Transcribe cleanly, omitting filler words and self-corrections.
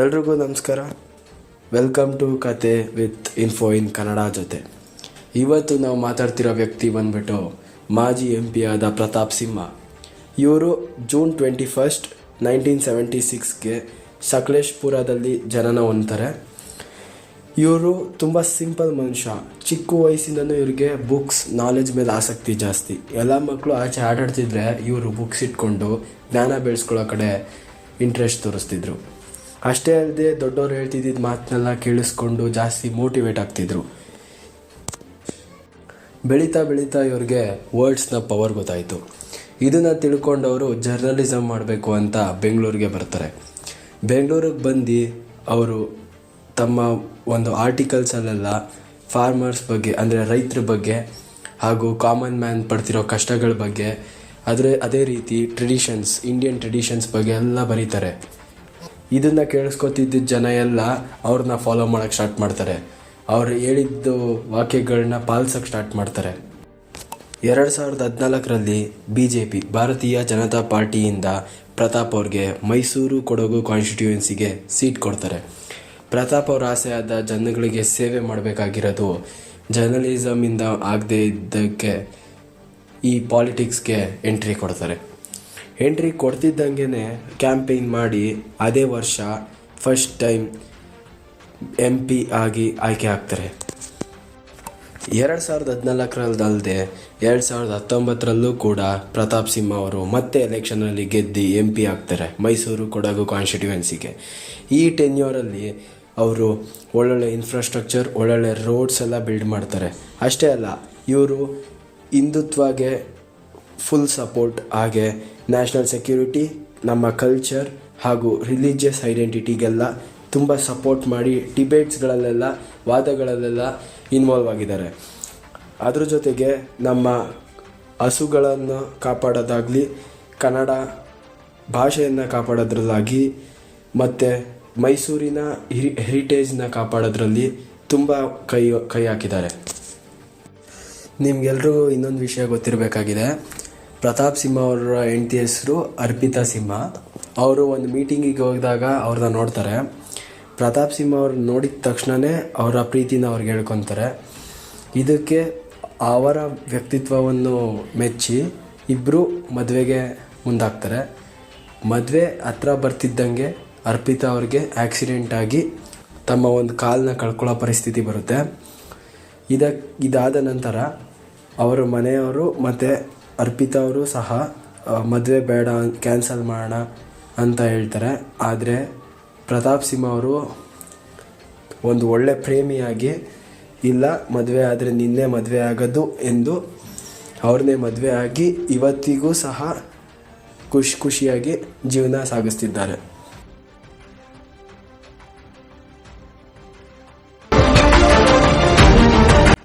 ಎಲ್ರಿಗೂ ನಮಸ್ಕಾರ. Welcome to ಕತೆ ವಿತ್ ಇನ್ಫೋ ಇನ್ ಕನ್ನಡ ಜೊತೆ. ಇವತ್ತು ನಾವು ಮಾತಾಡ್ತಿರೋ ವ್ಯಕ್ತಿ ಬಂದ್ಬಿಟ್ಟು ಮಾಜಿ MP ಆದ ಪ್ರತಾಪ್ ಸಿಂಹ. ಇವರು ಜೂನ್ 21, 1976ಗೆ ಸಕಲೇಶ್ಪುರದಲ್ಲಿ ಜನನ ಹೊಂದ್ತಾರೆ. ಇವರು ತುಂಬ ಸಿಂಪಲ್ ಮನುಷ್ಯ. ಚಿಕ್ಕ ವಯಸ್ಸಿಂದನೂ ಇವ್ರಿಗೆ ಬುಕ್ಸ್ ನಾಲೆಜ್ ಮೇಲೆ ಆಸಕ್ತಿ ಜಾಸ್ತಿ. ಎಲ್ಲ ಮಕ್ಕಳು ಆಚೆ ಆಟಾಡ್ತಿದ್ರೆ ಇವರು ಬುಕ್ಸ್ ಇಟ್ಕೊಂಡು ಜ್ಞಾನ ಬೆಳೆಸ್ಕೊಳ್ಳೋ ಕಡೆ ಇಂಟ್ರೆಸ್ಟ್ ತೋರಿಸ್ತಿದ್ರು. ಅಷ್ಟೇ ಅಲ್ಲದೆ ದೊಡ್ಡವ್ರು ಹೇಳ್ತಿದ್ದ ಮಾತನ್ನೆಲ್ಲ ಕೇಳಿಸ್ಕೊಂಡು ಜಾಸ್ತಿ ಮೋಟಿವೇಟ್ ಆಗ್ತಿದ್ರು. ಬೆಳೀತಾ ಬೆಳೀತಾ ಇವ್ರಿಗೆ ವರ್ಡ್ಸ್ನ ಪವರ್ ಗೊತ್ತಾಯಿತು. ಇದನ್ನು ತಿಳ್ಕೊಂಡವರು ಜರ್ನಲಿಸಮ್ ಮಾಡಬೇಕು ಅಂತ ಬೆಂಗಳೂರಿಗೆ ಬರ್ತಾರೆ. ಬೆಂಗಳೂರಿಗೆ ಬಂದು ಅವರು ತಮ್ಮ ಒಂದು ಆರ್ಟಿಕಲ್ಸಲ್ಲೆಲ್ಲ ಫಾರ್ಮರ್ಸ್ ಬಗ್ಗೆ, ಅಂದರೆ ರೈತರ ಬಗ್ಗೆ ಹಾಗೂ ಕಾಮನ್ ಮ್ಯಾನ್ ಪಡ್ತಿರೋ ಕಷ್ಟಗಳ ಬಗ್ಗೆ, ಅದೇ ರೀತಿ ಟ್ರೆಡಿಷನ್ಸ್, ಇಂಡಿಯನ್ ಟ್ರೆಡಿಷನ್ಸ್ ಬಗ್ಗೆ ಎಲ್ಲ ಬರೀತಾರೆ. ಇದನ್ನು ಕೇಳಿಸ್ಕೊತಿದ್ದ ಜನ ಎಲ್ಲ ಅವ್ರನ್ನ ಫಾಲೋ ಮಾಡೋಕ್ಕೆ ಸ್ಟಾರ್ಟ್ ಮಾಡ್ತಾರೆ. ಅವ್ರು ಹೇಳಿದ್ದು ವಾಕ್ಯಗಳನ್ನ ಪಾಲಿಸೋಕ್ಕೆ ಸ್ಟಾರ್ಟ್ ಮಾಡ್ತಾರೆ. 2014ರಲ್ಲಿ BJP, ಭಾರತೀಯ ಜನತಾ ಪಾರ್ಟಿಯಿಂದ ಪ್ರತಾಪ್ ಅವ್ರಿಗೆ ಮೈಸೂರು ಕೊಡಗು ಕಾನ್ಸ್ಟಿಟ್ಯೂಯೆನ್ಸಿಗೆ ಸೀಟ್ ಕೊಡ್ತಾರೆ. ಪ್ರತಾಪ್ ಅವ್ರ ಆಸೆಯಾದ ಜನಗಳಿಗೆ ಸೇವೆ ಮಾಡಬೇಕಾಗಿರೋದು ಜರ್ನಲಿಸಮಿಂದ ಆಗದೇ ಇದ್ದಕ್ಕೆ ಈ ಪಾಲಿಟಿಕ್ಸ್ಗೆ ಎಂಟ್ರಿ ಕೊಡ್ತಾರೆ. ಎಂಟ್ರಿ ಕೊಡ್ತಿದ್ದಂಗೆ ಕ್ಯಾಂಪೇನ್ ಮಾಡಿ ಅದೇ ವರ್ಷ ಫಸ್ಟ್ ಟೈಮ್ MP ಆಗಿ ಆಯ್ಕೆ ಆಗ್ತಾರೆ. 2014ರಲ್ಲದೆ 2019ರಲ್ಲೂ ಕೂಡ ಪ್ರತಾಪ್ ಸಿಂಹ ಅವರು ಮತ್ತೆ ಎಲೆಕ್ಷನಲ್ಲಿ ಗೆದ್ದು MP ಆಗ್ತಾರೆ ಮೈಸೂರು ಕೊಡಗು ಕಾನ್ಸ್ಟಿಟ್ಯೂಯೆನ್ಸಿಗೆ. ಈ ಟೆನ್ಯೂರಲ್ಲಿ ಅವರು ಒಳ್ಳೊಳ್ಳೆ ಇನ್ಫ್ರಾಸ್ಟ್ರಕ್ಚರ್, ಒಳ್ಳೊಳ್ಳೆ ರೋಡ್ಸ್ ಎಲ್ಲ ಬಿಲ್ಡ್ ಮಾಡ್ತಾರೆ. ಅಷ್ಟೇ ಅಲ್ಲ, ಇವರು ಹಿಂದುತ್ವಗೆ ಫುಲ್ ಸಪೋರ್ಟ್, ಹಾಗೆ ನ್ಯಾಷನಲ್ ಸೆಕ್ಯೂರಿಟಿ, ನಮ್ಮ ಕಲ್ಚರ್ ಹಾಗೂ ರಿಲಿಜಿಯಸ್ ಐಡೆಂಟಿಟಿಗೆಲ್ಲ ತುಂಬ ಸಪೋರ್ಟ್ ಮಾಡಿ ಡಿಬೇಟ್ಸ್ಗಳಲ್ಲೆಲ್ಲ, ವಾದಗಳಲ್ಲೆಲ್ಲ ಇನ್ವಾಲ್ವ್ ಆಗಿದ್ದಾರೆ. ಅದ್ರ ಜೊತೆಗೆ ನಮ್ಮ ಹಸುಗಳನ್ನು ಕಾಪಾಡೋದಾಗಲಿ, ಕನ್ನಡ ಭಾಷೆಯನ್ನು ಕಾಪಾಡೋದ್ರಲ್ಲಾಗಿ, ಮತ್ತು ಮೈಸೂರಿನ ಹೆರಿಟೇಜ್ನ ಕಾಪಾಡೋದ್ರಲ್ಲಿ ತುಂಬ ಕೈ ಹಾಕಿದ್ದಾರೆ. ನಿಮಗೆಲ್ರಿಗೂ ಇನ್ನೊಂದು ವಿಷಯ ಗೊತ್ತಿರಬೇಕಾಗಿದೆ. ಪ್ರತಾಪ್ ಸಿಂಹ ಅವರ ಹೆಂಡತಿ ಹೆಸರು ಅರ್ಪಿತಾ ಸಿಂಹ. ಅವರು ಒಂದು ಮೀಟಿಂಗಿಗೆ ಹೋಗಿದಾಗ ಅವ್ರನ್ನ ನೋಡ್ತಾರೆ. ಪ್ರತಾಪ್ ಸಿಂಹ ಅವ್ರು ನೋಡಿದ ತಕ್ಷಣವೇ ಅವರ ಪ್ರೀತಿನ ಅವ್ರಿಗೆ ಹೇಳ್ಕೊತಾರೆ. ಇದಕ್ಕೆ ಅವರ ವ್ಯಕ್ತಿತ್ವವನ್ನು ಮೆಚ್ಚಿ ಇಬ್ಬರು ಮದುವೆಗೆ ಮುಂದಾಗ್ತಾರೆ. ಮದುವೆ ಹತ್ರ ಬರ್ತಿದ್ದಂಗೆ ಅರ್ಪಿತಾ ಅವ್ರಿಗೆ ಆಕ್ಸಿಡೆಂಟ್ ಆಗಿ ತಮ್ಮ ಒಂದು ಕಾಲನ್ನ ಕಳ್ಕೊಳ್ಳೋ ಪರಿಸ್ಥಿತಿ ಬರುತ್ತೆ. ಇದಾದ ನಂತರ ಅವರ ಮನೆಯವರು ಮತ್ತು ಅರ್ಪಿತಾ ಅವರು ಸಹ ಮದುವೆ ಬೇಡ, ಕ್ಯಾನ್ಸಲ್ ಮಾಡೋಣ ಅಂತ ಹೇಳ್ತಾರೆ. ಆದರೆ ಪ್ರತಾಪ್ ಸಿಂಹ ಅವರು ಒಂದು ಒಳ್ಳೆ ಪ್ರೇಮಿಯಾಗಿ, ಇಲ್ಲ ಮದುವೆ ಆದರೆ ನಿನ್ನೆ ಮದುವೆ ಆಗೋದು ಎಂದು ಅವ್ರನ್ನೇ ಮದುವೆ ಆಗಿ ಇವತ್ತಿಗೂ ಸಹ ಖುಷಿಯಾಗಿ ಜೀವನ ಸಾಗಿಸ್ತಿದ್ದಾರೆ.